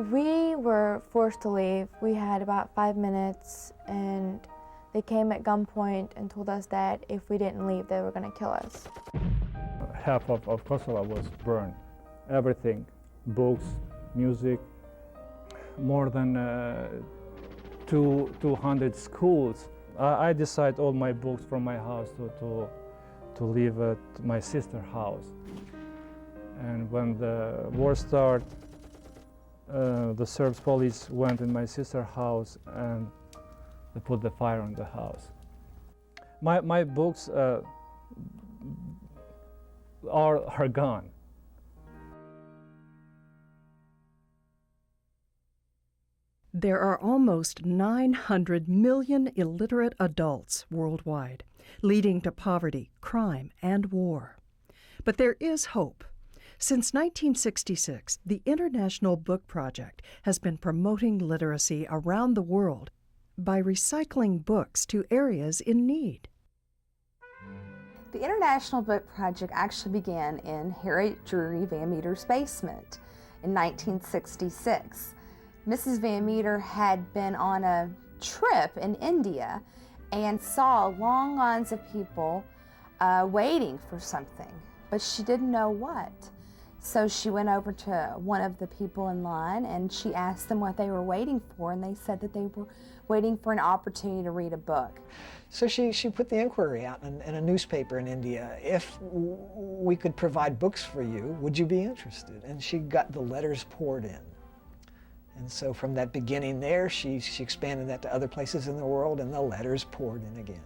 We were forced to leave. We had about 5 minutes, and they came at gunpoint and told us that if we didn't leave, they were going to kill us. Half of Kosovo was burned. Everything, books, music, more than 200 schools. I decided all my books from my house to leave at my sister's house. And when the war started, the Serbs police went in my sister's house and they put the fire on the house. My books are gone. There are almost 900 million illiterate adults worldwide, leading to poverty, crime, and war. But there is hope. Since 1966, the International Book Project has been promoting literacy around the world by recycling books to areas in need. The International Book Project actually began in Harriet Van Meter's basement in 1966. Mrs. Van Meter had been on a trip in India and saw long lines of people waiting for something, but she didn't know what. So she went over to one of the people in line and she asked them what they were waiting for, and they said that they were waiting for an opportunity to read a book. So she put the inquiry out in a newspaper in India. If we could provide books for you, would you be interested? And she got the letters poured in. And so from that beginning there, she expanded that to other places in the world, and the letters poured in again.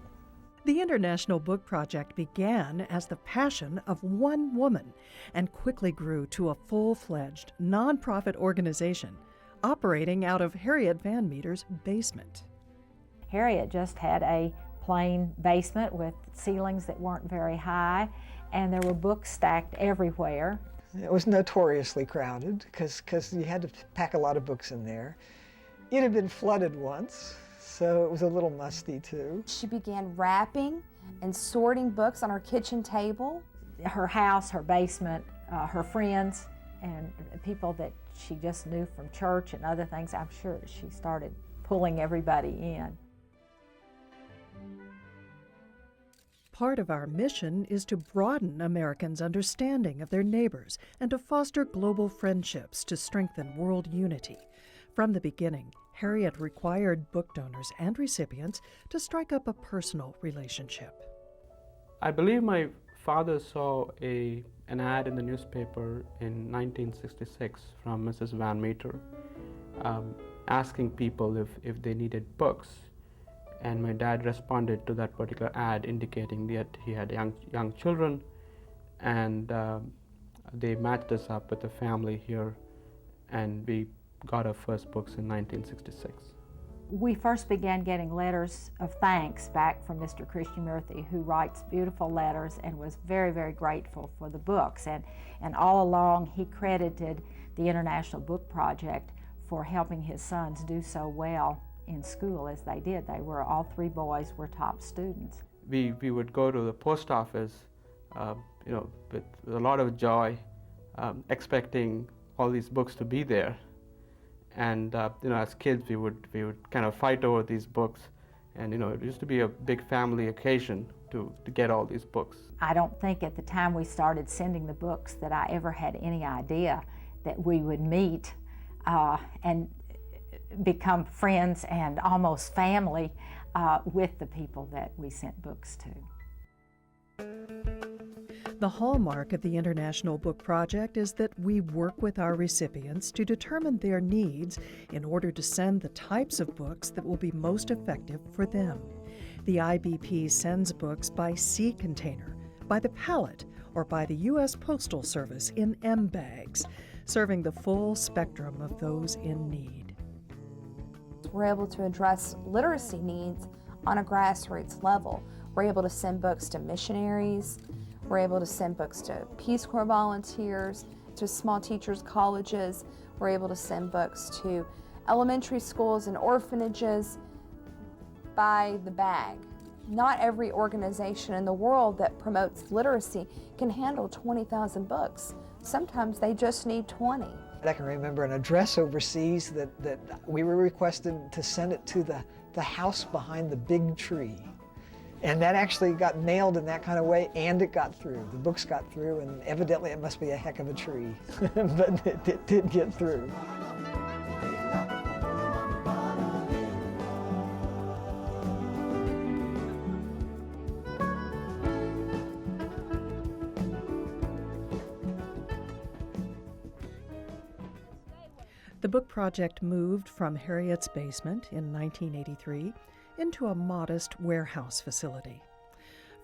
The International Book Project began as the passion of one woman and quickly grew to a full-fledged nonprofit organization operating out of Harriet Van Meter's basement. Harriet just had a plain basement with ceilings that weren't very high, and there were books stacked everywhere. It was notoriously crowded because you had to pack a lot of books in there. It had been flooded once, so it was a little musty too. She began wrapping and sorting books on her kitchen table. Her house, her basement, her friends, and people that she just knew from church and other things, I'm sure she started pulling everybody in. Part of our mission is to broaden Americans' understanding of their neighbors and to foster global friendships to strengthen world unity. From the beginning, Harriet required book donors and recipients to strike up a personal relationship. I believe my father saw an ad in the newspaper in 1966 from Mrs. Van Meter asking people if they needed books. And my dad responded to that particular ad indicating that he had young children, and they matched us up with a family here, and we got our first books in 1966. We first began getting letters of thanks back from Mr. Krishnamurthy, who writes beautiful letters and was very, very grateful for the books. And all along he credited the International Book Project for helping his sons do so well in school as they did. All three boys were top students. We would go to the post office, with a lot of joy, expecting all these books to be there. And as kids, we would kind of fight over these books, and it used to be a big family occasion to get all these books. I don't think at the time we started sending the books that I ever had any idea that we would meet and become friends and almost family with the people that we sent books to. The hallmark of the International Book Project is that we work with our recipients to determine their needs in order to send the types of books that will be most effective for them. The IBP sends books by sea container, by the pallet, or by the U.S. Postal Service in M-bags, serving the full spectrum of those in need. We're able to address literacy needs on a grassroots level. We're able to send books to missionaries. We're able to send books to Peace Corps volunteers, to small teachers' colleges. We're able to send books to elementary schools and orphanages by the bag. Not every organization in the world that promotes literacy can handle 20,000 books. Sometimes they just need 20. I can remember an address overseas that we were requested to send it to the house behind the big tree. And that actually got mailed in that kind of way, and it got through. The books got through, and evidently it must be a heck of a tree, but it did get through. The book project moved from Harriet's basement in 1983 into a modest warehouse facility.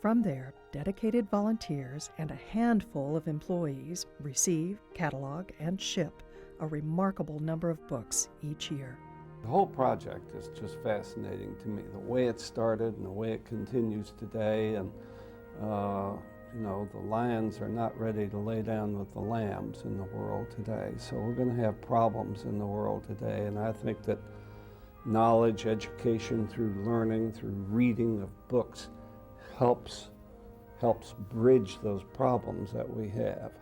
From there, dedicated volunteers and a handful of employees receive, catalog, and ship a remarkable number of books each year. The whole project is just fascinating to me, the way it started and the way it continues today. And you know, the lions are not ready to lay down with the lambs in the world today. So we're going to have problems in the world today. And I think that knowledge, education through learning, through reading of books helps bridge those problems that we have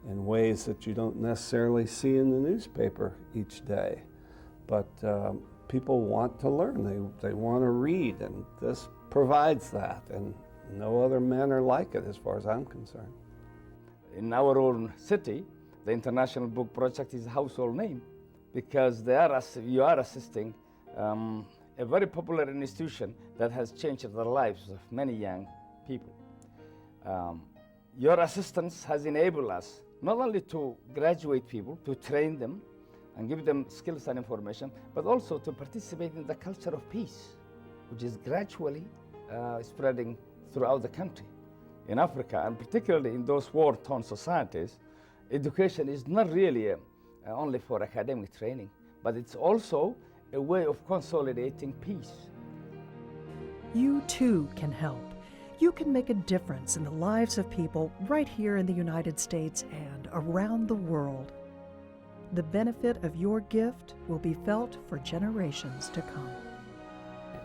in ways that you don't necessarily see in the newspaper each day. But people want to learn, they want to read, and this provides that. And no other manner like it, as far as I'm concerned. In our own city, the International Book Project is a household name because you are assisting a very popular institution that has changed the lives of many young people. Your assistance has enabled us not only to graduate people, to train them and give them skills and information, but also to participate in the culture of peace, which is gradually spreading throughout the country. In Africa, and particularly in those war-torn societies, education is not really only for academic training, but it's also a way of consolidating peace. You too can help. You can make a difference in the lives of people right here in the United States and around the world. The benefit of your gift will be felt for generations to come.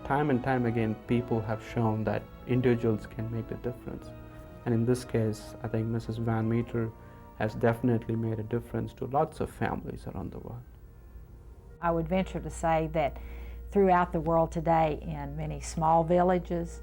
Time and time again, people have shown that individuals can make the difference. And in this case, I think Mrs. Van Meter has definitely made a difference to lots of families around the world. I would venture to say that throughout the world today, in many small villages,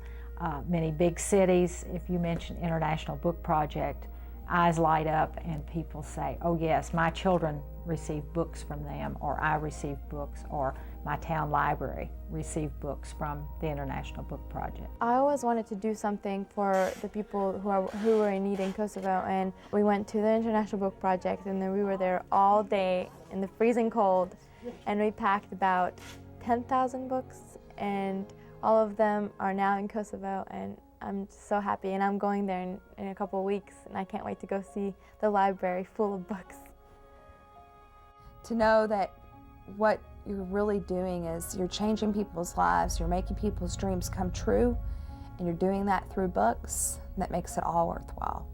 many big cities, if you mention International Book Project, eyes light up and people say, oh yes, my children receive books from them, or I receive books, or my town library received books from the International Book Project. I always wanted to do something for the people who were in need in Kosovo, and we went to the International Book Project, and then we were there all day in the freezing cold, and we packed about 10,000 books, and all of them are now in Kosovo, and I'm so happy, and I'm going there in a couple of weeks, and I can't wait to go see the library full of books. To know that what you're really doing is you're changing people's lives, you're making people's dreams come true, and you're doing that through books, that makes it all worthwhile.